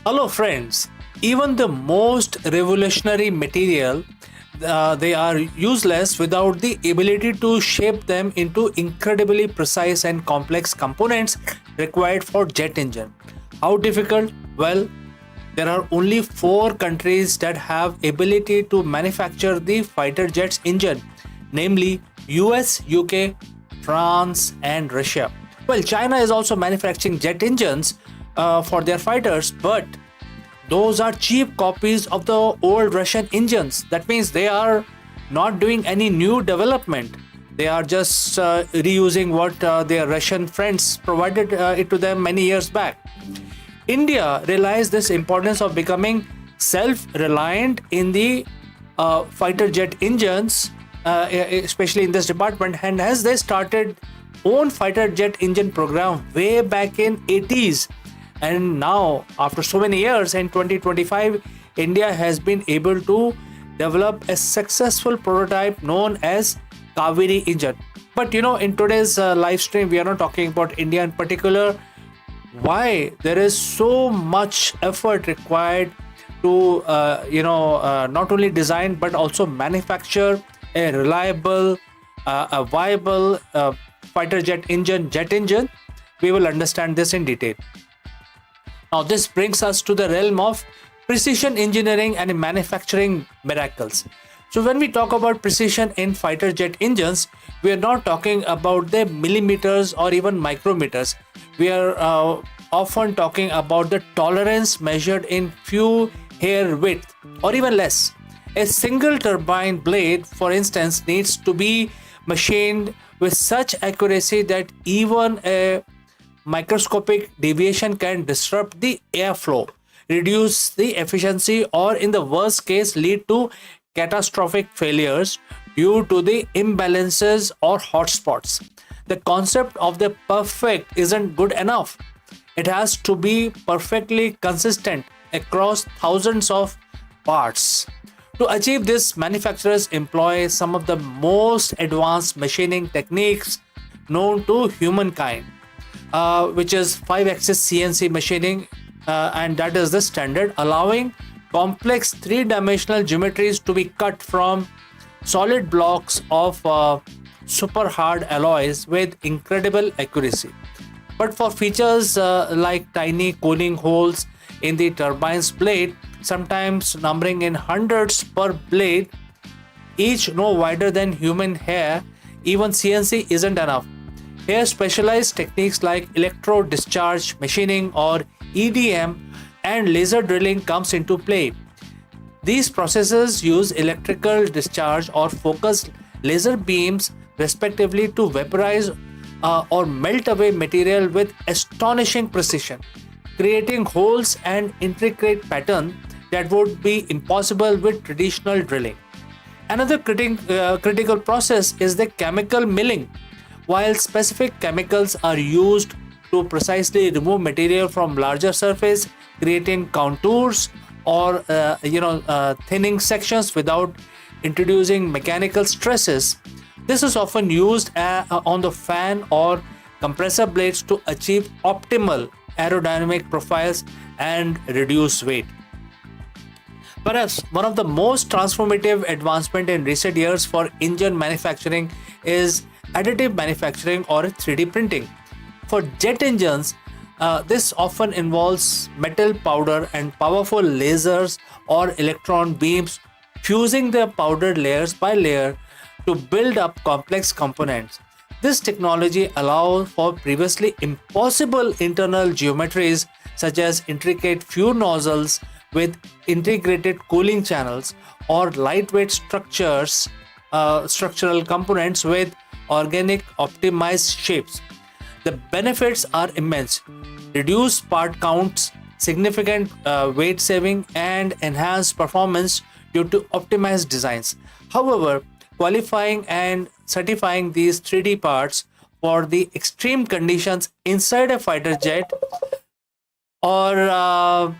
Hello, friends. Even the most revolutionary material, they are useless without the ability to shape them into incredibly precise and complex components required for jet engine. How difficult? Well, there are only four countries that have ability to manufacture the fighter jets engine, namely US, UK, France, and Russia. Well, China is also manufacturing jet engines for their fighters, but those are cheap copies of the old Russian engines. That means they are not doing any new development. They are just reusing what their Russian friends provided it to them many years back. India realized this importance of becoming self-reliant in the fighter jet engines, especially in this department, and as they started own fighter jet engine program way back in 80s, and now after so many years in 2025, India has been able to develop a successful prototype known as Kaveri engine. But in today's live stream, we are not talking about India in particular. Why there is so much effort required to not only design but also manufacture a reliable, a viable fighter jet engine, we will understand this in detail. Now this brings us to the realm of precision engineering and manufacturing miracles. So when we talk about precision in fighter jet engines, we are not talking about the millimeters or even micrometers. We are often talking about the tolerance measured in few hair width or even less. A single turbine blade, for instance, needs to be machined with such accuracy that even a microscopic deviation can disrupt the airflow, reduce the efficiency, or in the worst case lead to catastrophic failures due to the imbalances or hotspots. The concept of the perfect isn't good enough. It has to be perfectly consistent across thousands of parts. To achieve this, manufacturers employ some of the most advanced machining techniques known to humankind, which is 5-axis CNC machining, and that is the standard, allowing complex three-dimensional geometries to be cut from solid blocks of super hard alloys with incredible accuracy. But for features like tiny cooling holes in the turbine's blade, sometimes numbering in hundreds per blade, each no wider than human hair, even CNC isn't enough. Here, specialized techniques like electro discharge machining or EDM and laser drilling comes into play. These processes use electrical discharge or focused laser beams respectively to vaporize or melt away material with astonishing precision, creating holes and intricate pattern that would be impossible with traditional drilling. Another critical process is the chemical milling. While specific chemicals are used to precisely remove material from larger surface, creating contours or thinning sections without introducing mechanical stresses, this is often used on the fan or compressor blades to achieve optimal aerodynamic profiles and reduce weight. Perhaps one of the most transformative advancements in recent years for engine manufacturing is additive manufacturing or 3D printing. For jet engines, this often involves metal powder and powerful lasers or electron beams fusing the powdered layers by layer to build up complex components. This technology allows for previously impossible internal geometries such as intricate fuel nozzles with integrated cooling channels or lightweight structural components with organic optimized shapes. The benefits are immense: reduced part counts, significant weight saving, and enhanced performance due to optimized designs. However, qualifying and certifying these 3D parts for the extreme conditions inside a fighter jet or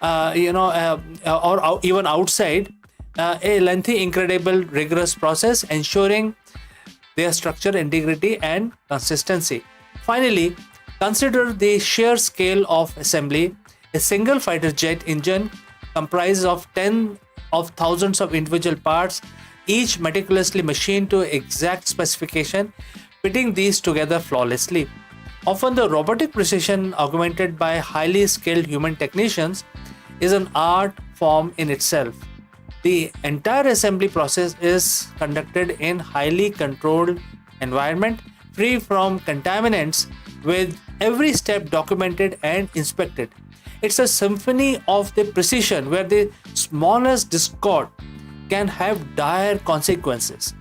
or even outside, a lengthy, incredible, rigorous process ensuring their structure integrity and consistency. Finally, consider the sheer scale of assembly. A single fighter jet engine comprises of tens of thousands of individual parts, each meticulously machined to exact specification, fitting these together flawlessly. Often, the robotic precision, augmented by highly skilled human technicians, is an art form in itself. The entire assembly process is conducted in highly controlled environment, free from contaminants, with every step documented and inspected. It's a symphony of the precision where the smallest discord can have dire consequences.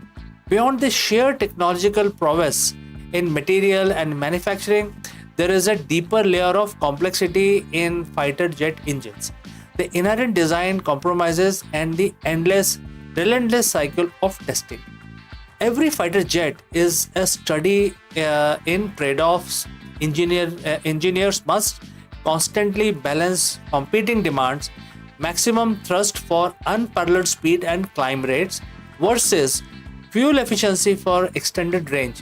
Beyond the sheer technological prowess in material and manufacturing, there is a deeper layer of complexity in fighter jet engines. The inherent design compromises and the relentless cycle of testing. Every fighter jet is a study in trade-offs. Engineers must constantly balance competing demands, maximum thrust for unparalleled speed and climb rates versus fuel efficiency for extended range,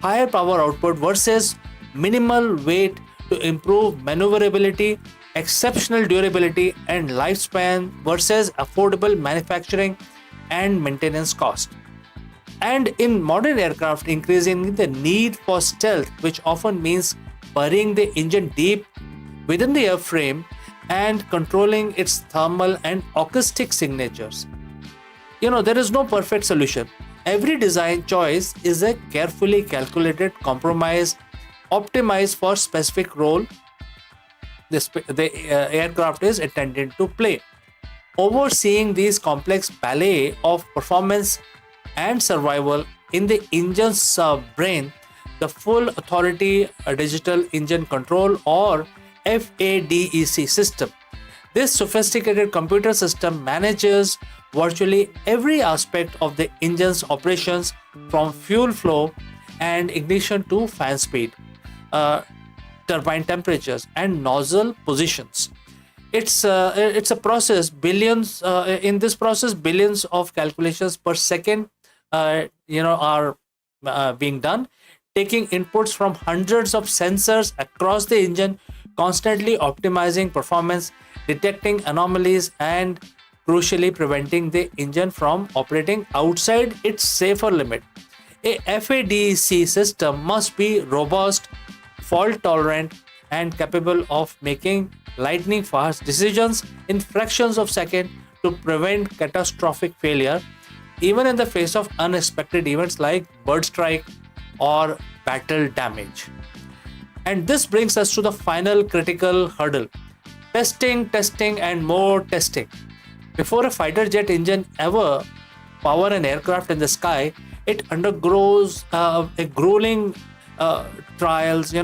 higher power output versus minimal weight to improve maneuverability, exceptional durability and lifespan versus affordable manufacturing and maintenance cost. And in modern aircraft, increasing the need for stealth, which often means burying the engine deep within the airframe and controlling its thermal and acoustic signatures. There is no perfect solution. Every design choice is a carefully calculated compromise optimized for specific role the aircraft is intended to play. Overseeing these complex ballet of performance and survival in the engine's brain, the full authority digital engine control or FADEC system. This sophisticated computer system manages virtually every aspect of the engine's operations, from fuel flow and ignition to fan speed, turbine temperatures and nozzle positions. It's a process. Billions in this process, billions of calculations per second, are being done, taking inputs from hundreds of sensors across the engine, constantly optimizing performance, detecting anomalies, and crucially preventing the engine from operating outside its safer limit. A FADEC system must be robust, fault tolerant, and capable of making lightning fast decisions in fractions of seconds to prevent catastrophic failure, even in the face of unexpected events like bird strike or battle damage. And this brings us to the final critical hurdle: testing, and more testing. Before a fighter jet engine ever power an aircraft in the sky, it undergoes a grueling trials,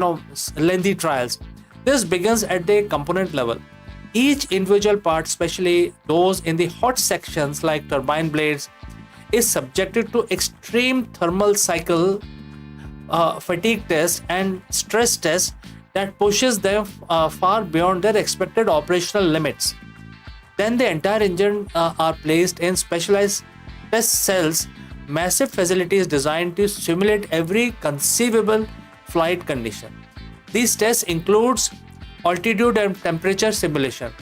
lengthy trials. This begins at the component level. Each individual part, especially those in the hot sections like turbine blades, is subjected to extreme thermal cycle, fatigue tests, and stress tests that pushes them far beyond their expected operational limits. Then the entire engine are placed in specialized test cells, massive facilities designed to simulate every conceivable flight condition. These tests includes altitude and temperature simulation,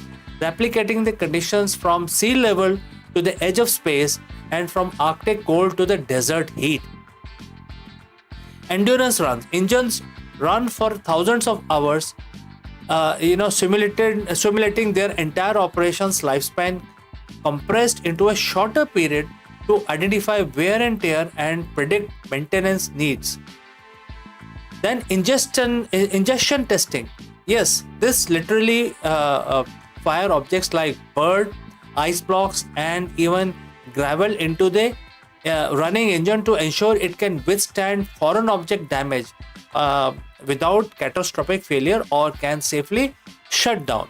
replicating the conditions from sea level to the edge of space and from Arctic cold to the desert heat. Endurance runs. Engines run for thousands of hours, simulating their entire operations lifespan compressed into a shorter period to identify wear and tear and predict maintenance needs. Then ingestion testing. Yes, this literally fire objects like bird, ice blocks, and even gravel into the running engine to ensure it can withstand foreign object damage without catastrophic failure or can safely shut down.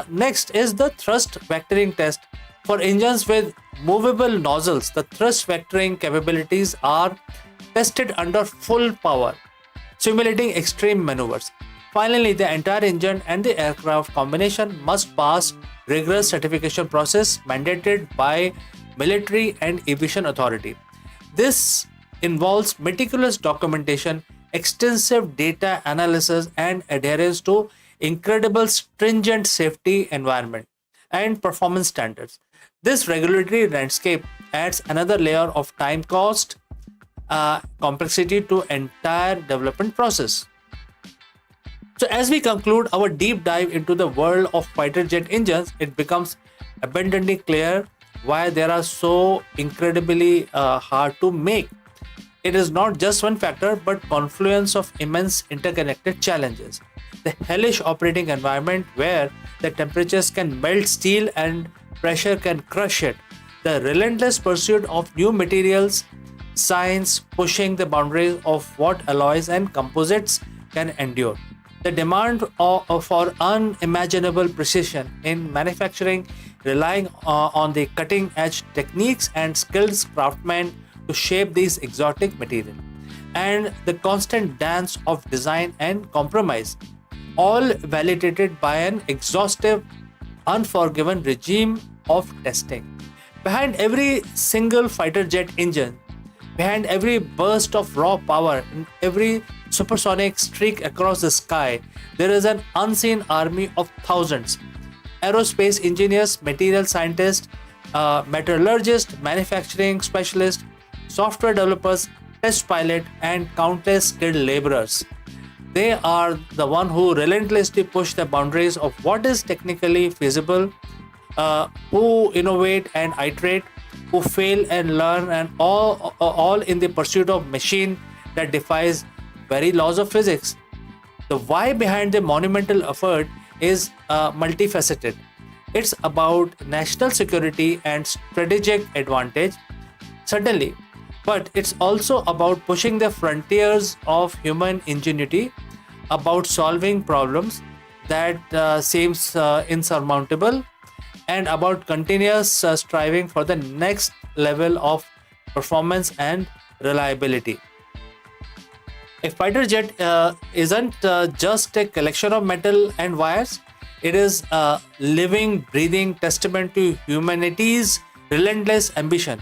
Next is the thrust vectoring test. For engines with movable nozzles, the thrust vectoring capabilities are tested under full power, simulating extreme maneuvers. Finally, the entire engine and the aircraft combination must pass rigorous certification process mandated by military and aviation authority. This involves meticulous documentation, extensive data analysis, and adherence to incredible stringent safety environment and performance standards. This regulatory landscape adds another layer of time cost, complexity to entire development process. So as we conclude our deep dive into the world of fighter jet engines, it becomes abundantly clear why they are so incredibly hard to make. It is not just one factor, but confluence of immense interconnected challenges. The hellish operating environment where the temperatures can melt steel and pressure can crush it. The relentless pursuit of new materials, science pushing the boundaries of what alloys and composites can endure. The demand for unimaginable precision in manufacturing, relying on the cutting edge techniques and skilled craftsmen to shape these exotic materials, and the constant dance of design and compromise, all validated by an exhaustive, unforgiving regime of testing. Behind every single fighter jet engine, behind every burst of raw power, and every supersonic streak across the sky, there is an unseen army of thousands. Aerospace engineers, material scientists, metallurgists, manufacturing specialists, software developers, test pilots, and countless skilled laborers. They are the one who relentlessly push the boundaries of what is technically feasible, who innovate and iterate, who fail and learn, and all in the pursuit of machine that defies very laws of physics. The why behind the monumental effort is multifaceted. It's about national security and strategic advantage, certainly, but it's also about pushing the frontiers of human ingenuity, about solving problems that seems insurmountable, and about continuous striving for the next level of performance and reliability. A fighter jet isn't just a collection of metal and wires. It is a living, breathing testament to humanity's relentless ambition.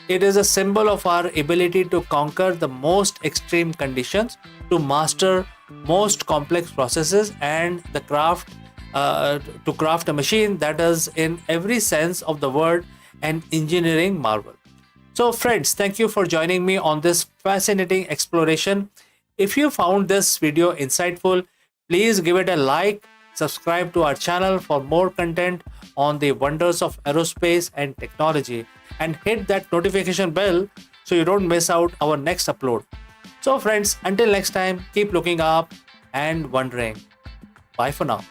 It is a symbol of our ability to conquer the most extreme conditions, to master most complex processes, and the craft to craft a machine that is, in every sense of the word, an engineering marvel. So, friends, thank you for joining me on this fascinating exploration. If you found this video insightful, please give it a like, subscribe to our channel for more content on the wonders of aerospace and technology, and hit that notification bell so you don't miss out our next upload. So friends, until next time, keep looking up and wondering. Bye for now.